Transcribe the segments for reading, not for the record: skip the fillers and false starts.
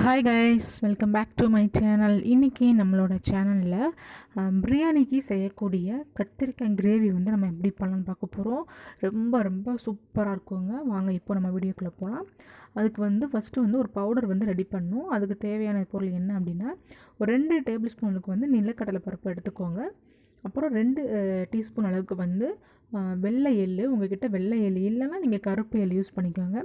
Hi guys, welcome back to my channel. இன்றைக்கி நம்மளோட சேனலில் பிரியாணிக்கு செய்யக்கூடிய கத்திரிக்காய் கிரேவி வந்து நம்ம எப்படி பண்ணலான்னு பார்க்க போகிறோம். ரொம்ப ரொம்ப சூப்பராக இருக்குங்க. வாங்க இப்போ நம்ம வீடியோக்குள்ளே போகலாம். அதுக்கு வந்து ஃபஸ்ட்டு வந்து ஒரு பவுடர் வந்து ரெடி பண்ணணும். அதுக்கு தேவையான பொருள் என்ன அப்படின்னா, ஒரு 2 டேபிள் ஸ்பூனுக்கு வந்து நிலக்கடலை பருப்பு எடுத்துக்கோங்க. அப்புறம் 2 டீஸ்பூன் அளவுக்கு வந்து வெள்ளை எள்ளு. உங்கள்கிட்ட வெள்ளை எள்ளு இல்லைன்னா நீங்கள் கருப்பு எள்ளு யூஸ் பண்ணிக்கோங்க.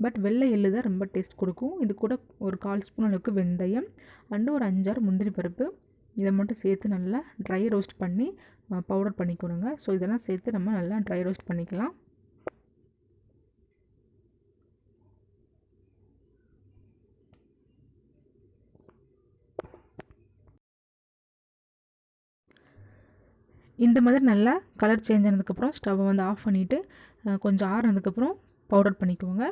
பட் வெள்ளை எள்ளு தான் ரொம்ப டேஸ்ட் கொடுக்கும். இது கூட ஒரு 1/4 ஸ்பூன் அளவுக்கு வெந்தயம் அண்டு ஒரு 5-6 முந்திரி பருப்பு. இதை மட்டும் சேர்த்து நல்லா ட்ரை ரோஸ்ட் பண்ணி பவுடர் பண்ணிக்கணுங்க. ஸோ இதெல்லாம் சேர்த்து நம்ம நல்லா ட்ரை ரோஸ்ட் பண்ணிக்கலாம். இந்த மாதிரி நல்லா கலர் சேஞ்ச் ஆனதுக்கப்புறம் ஸ்டவ்வை வந்து ஆஃப் பண்ணிவிட்டு கொஞ்சம் ஆறுனதுக்கப்புறம் பவுடர் பண்ணிக்குவோங்க.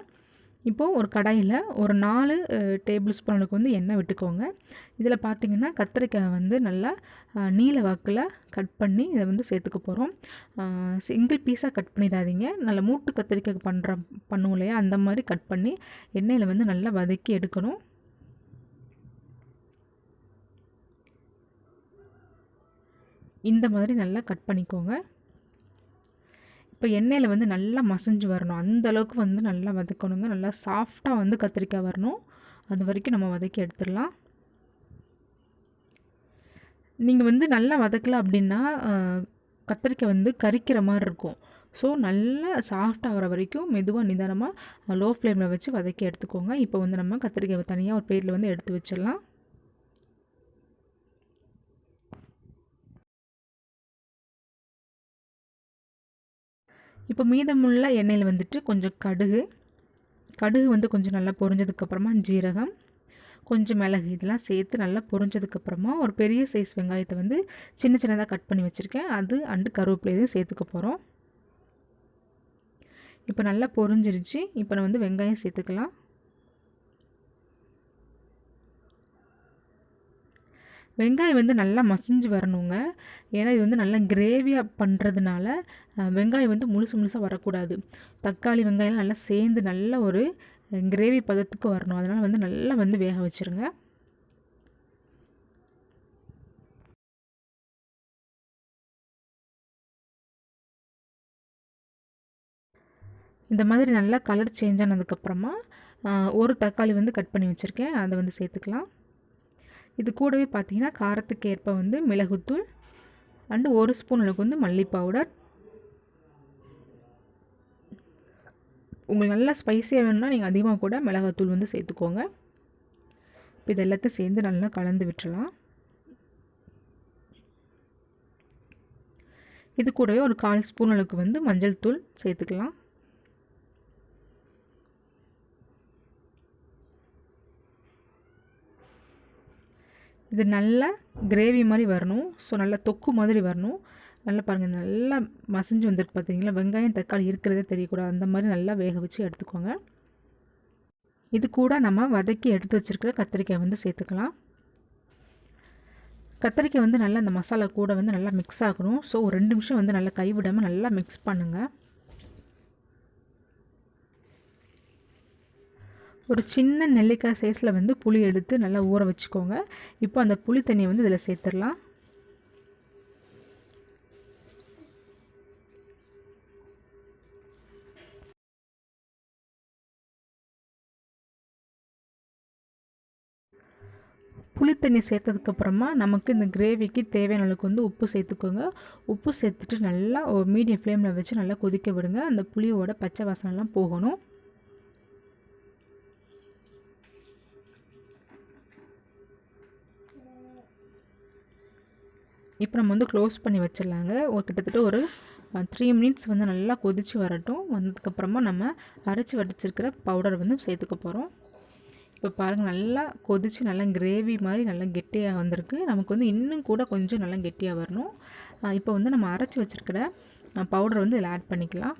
இப்போது ஒரு கடாயில் ஒரு 4 டேபிள் ஸ்பூன் அளவுக்கு வந்து எண்ணெய் விட்டுக்கோங்க. இதில் பார்த்திங்கன்னா கத்திரிக்காய் வந்து நல்லா நீல வாக்கில் கட் பண்ணி இதை வந்து சேர்த்துக்க போகிறோம். சிங்கிள் பீஸாக கட் பண்ணிடாதீங்க. நல்லா மூட்டு கத்திரிக்காய் பண்ணுவோம் இல்லையா, அந்த மாதிரி கட் பண்ணி எண்ணெயில் வந்து நல்லா வதக்கி எடுக்கணும். இந்த மாதிரி நல்லா கட் பண்ணிக்கோங்க. இப்போ எண்ணெயில் வந்து நல்லா மசிஞ்சு வரணும், அந்த அளவுக்கு வந்து நல்லா வதக்கணுங்க. நல்லா சாஃப்டாக வந்து கத்திரிக்காய் வரணும், அது வரைக்கும் நம்ம வதக்கி எடுத்துடலாம். நீங்கள் வந்து நல்லா வதக்கல அப்படின்னா கத்திரிக்காய் வந்து கரிக்கிற மாதிரி இருக்கும். ஸோ நல்லா சாஃப்டாகிற வரைக்கும் மெதுவாக நிதானமாக லோ ஃப்ளேமில் வச்சு வதக்கி எடுத்துக்கோங்க. இப்போ வந்து நம்ம கத்திரிக்காயை தனியாக ஒரு பிளேட்டில் வந்து எடுத்து வச்சிடலாம். இப்போ மீதமுள்ள எண்ணெயில் வந்துட்டு கொஞ்சம் கடுகு வந்து கொஞ்சம் நல்லா பொரிஞ்சதுக்கப்புறமா ஜீரகம், கொஞ்சம் மிளகு இதெல்லாம் சேர்த்து நல்லா பொரிஞ்சதுக்கப்புறமா ஒரு பெரிய சைஸ் வெங்காயத்தை வந்து சின்ன சின்னதாக கட் பண்ணி வச்சுருக்கேன், அது அண்டு கருவேப்பிலையும் சேர்த்துக்க போகிறோம். இப்போ நல்லா பொரிஞ்சிருச்சு. இப்போ நான் வந்து வெங்காயம் சேர்த்துக்கலாம். வெங்காயம் வந்து நல்லா மசிஞ்சு வரணுங்க. ஏன்னா இது வந்து நல்லா கிரேவியாக பண்ணுறதுனால வெங்காயம் வந்து முழுசாக வரக்கூடாது. தக்காளி வெங்காயம் நல்லா சேர்ந்து நல்ல ஒரு கிரேவி பதத்துக்கு வரணும். அதனால் வந்து நல்லா வந்து வேக வச்சுருங்க. இந்த மாதிரி நல்லா கலர் சேஞ்ச் ஆனதுக்கப்புறமா ஒரு தக்காளி வந்து கட் பண்ணி வச்சுருக்கேன், அதை வந்து சேர்த்துக்கலாம். இது கூடவே பார்த்திங்கன்னா காரத்துக்கு ஏற்ப வந்து மிளகுத்தூள் அண்டு 1 ஸ்பூன் அளவுக்கு வந்து மல்லி பவுடர். உங்களுக்கு நல்லா ஸ்பைஸியாக வேணும்னா நீங்கள் அதிகமாக கூட மிளகாத்தூள் வந்து சேர்த்துக்கோங்க. இப்போ இது எல்லாத்தையும் சேர்ந்து நல்லா கலந்து விட்டுறலாம். இது கூடவே ஒரு 1/4 ஸ்பூன் அளவுக்கு வந்து மஞ்சள் தூள் சேர்த்துக்கலாம். இது நல்லா கிரேவி மாதிரி வரணும். ஸோ நல்லா தொக்கு மாதிரி வரணும். நல்லா பாருங்கள், நல்லா மசிஞ்சு வந்துருக்கு பார்த்தீங்களா. வெங்காயம் தக்காளி இருக்கிறதே தெரியக்கூடாது, அந்த மாதிரி நல்லா வேக வச்சு எடுத்துக்கோங்க. இது கூட நம்ம வதக்கி எடுத்து வச்சுருக்கிற கத்திரிக்காய் வந்து சேர்த்துக்கலாம். கத்திரிக்காய் வந்து நல்லா அந்த மசாலா கூட வந்து நல்லா மிக்ஸ் ஆகணும். ஸோ ஒரு 2 நிமிஷம் வந்து நல்லா கைவிடாமல் நல்லா மிக்ஸ் பண்ணுங்கள். ஒரு சின்ன நெல்லிக்காய் சைஸில் வந்து புளி எடுத்து நல்லா ஊற வச்சுக்கோங்க. இப்போ அந்த புளி தண்ணியை வந்து இதில் சேர்த்துடலாம். புளி தண்ணி சேர்த்ததுக்கப்புறமா நமக்கு இந்த கிரேவிக்கு தேவையான அளவுக்கு வந்து உப்பு சேர்த்துக்கோங்க. உப்பு சேர்த்துட்டு நல்லா ஒரு மீடியம் ஃப்ளேமில் வச்சு நல்லா கொதிக்க விடுங்க. அந்த புளியோட பச்சை வாசனைலாம் போகணும். இப்போ நம்ம வந்து க்ளோஸ் பண்ணி வச்சிடலாங்க. கிட்டத்தட்ட ஒரு 3 மினிட்ஸ் வந்து நல்லா கொதித்து வரட்டும். வந்ததுக்கப்புறமா நம்ம அரைச்சி வடிச்சிருக்கிற பவுடர் வந்து சேர்த்துக்க போகிறோம். இப்போ பாருங்கள், நல்லா கொதித்து நல்லா கிரேவி மாதிரி நல்லா கெட்டியாக வந்திருக்கு. நமக்கு வந்து இன்னும் கூட கொஞ்சம் நல்லா கெட்டியாக வரணும். இப்போ வந்து நம்ம அரைச்சி வச்சுருக்கிற பவுடர் வந்து இதில் ஆட் பண்ணிக்கலாம்.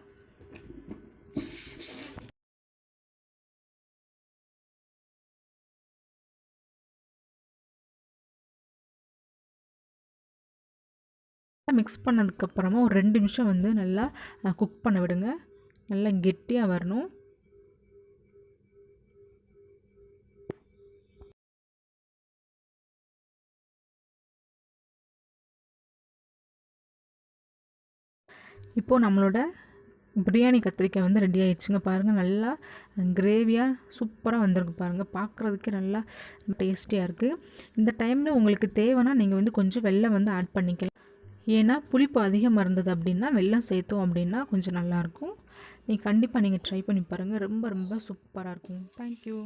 மிக்ஸ் பண்ணதுக்கப்புறமா ஒரு 2 நிமிஷம் வந்து நல்லா குக் பண்ண விடுங்க. நல்லா கெட்டியாக வரணும். இப்போது நம்மளோட பிரியாணி கத்திரிக்காய் வந்து ரெடி ஆயிடுச்சுங்க. பாருங்கள், நல்லா கிரேவியாக சூப்பராக வந்திருக்கு பாருங்கள். பார்க்குறதுக்கே நல்லா டேஸ்டியாக இருக்குது. இந்த டைமில் உங்களுக்கு தேவைன்னா நீங்கள் வந்து கொஞ்சம் வெல்லம் வந்து ஆட் பண்ணிக்கலாம். ஏன்னா புளிப்பு அதிகமாக இருந்தது அப்படின்னா வெல்லம் சேர்த்தோம் அப்படின்னா கொஞ்சம் நல்லாயிருக்கும். கண்டிப்பாக நீங்கள் ட்ரை பண்ணி பாருங்கள். ரொம்ப ரொம்ப சூப்பராக இருக்கும். தேங்க்யூ.